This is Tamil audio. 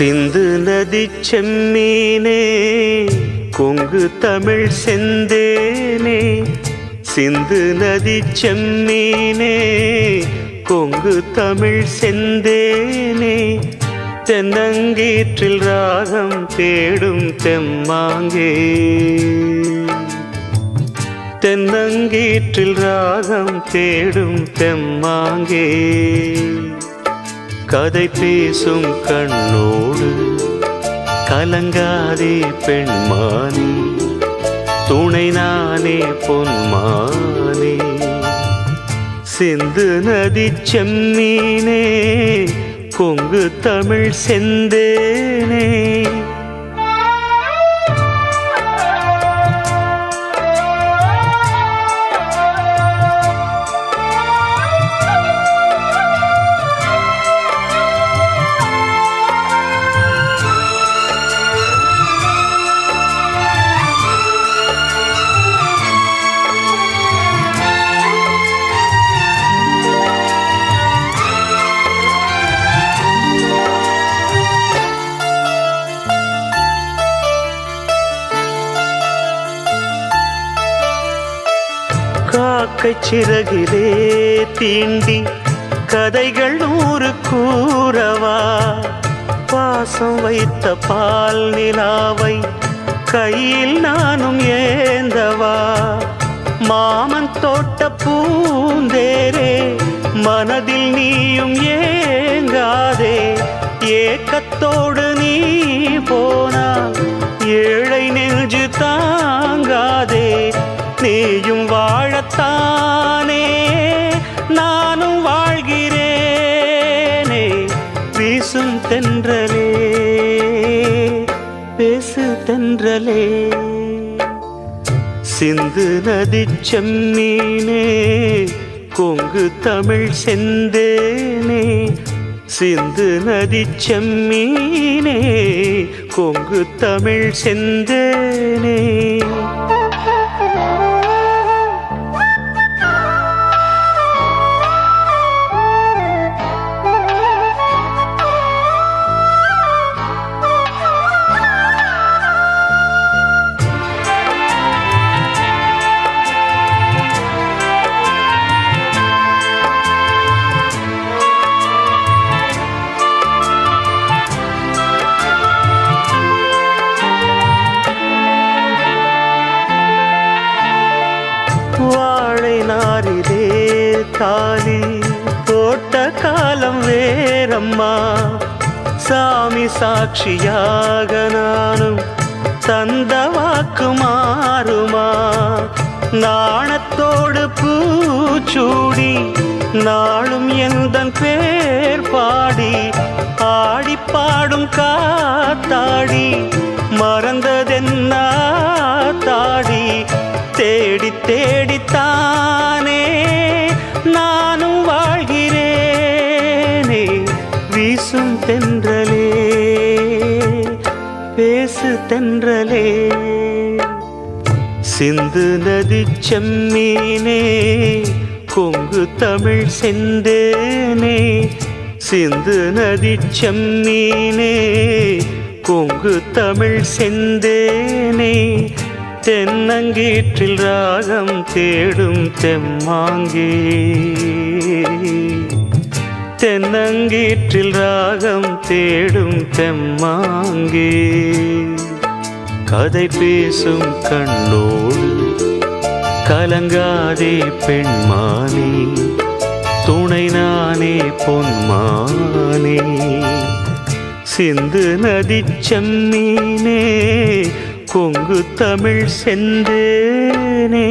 சிந்து நதி செம்மீனே கொங்கு தமிழ் செந்தேனே, சிந்து நதி செம்மீனே கொங்கு தமிழ் செந்தேனே, தென்னங்கீற்றில் ராகம் தேடும் தெம்மாங்கே, தென்னங்கீற்றில் ராகம் தேடும் தெம்மாங்கே, கதை பேசும் கண்ணோடு கலங்காதே பெண்மானே, துணை நானே பொன்மானே, சிந்து நதி செம்மீனே கொங்கு தமிழ் செந்தேனே. காக்கை சிறகிலே தீண்டி கதைகள் 100 கூறவா, பாசம் வைத்த பால் நிலாவை கையில் நானும் ஏந்தவா, மாமன் தோட்ட பூந்தேரே மனதில் நீயும் ஏங்காதே, ஏக்கத்தோடு நீ போனால் ஏழை நெஞ்சு தாங்காதே, நீயும் வாழத்தானே நானும் வாழ்கிறேனே, வீசும் தென்றலே பேசு தென்றலே, சிந்து நதி செம்மீனே கொங்கு தமிழ் செந்தேனே, சிந்து நதி செம்மீனே கொங்கு தமிழ் செந்தேனே. வாழை நாரிலே தாலி போட்ட காலம் வேறம்மா, சாமி சாட்சியாக நானும் தந்த வாக்கு மாறுமா, நாணத்தோடு பூச்சூடி நாளும் எந்தன் பேர் பாடி, ஆடி பாடும் காத்தாடி மறந்ததென்ன தாடி, தேடி தேடித்தானே நானும் வாழ்கிறேனே, வீசும் தென்றலே பேசு தென்றலே, சிந்து நதி செம்மீனே கொங்கு தமிழ் செந்தேனே, சிந்து நதி செம்மீனே கொங்கு தமிழ் செந்தேனே, தென்னங்கீற்றில் ராகம் தேடும் தெம்மாங்கே, தென்னங்கீற்றில் ராகம் தேடும் தெம்மாங்கே, கதை பேசும் கண்ணோடு கலங்காதே பெண்மானே, துணை நானே பொன்மானே, சிந்து நதி செம்மீனே கொங்கு தமிழ் செந்தேனே.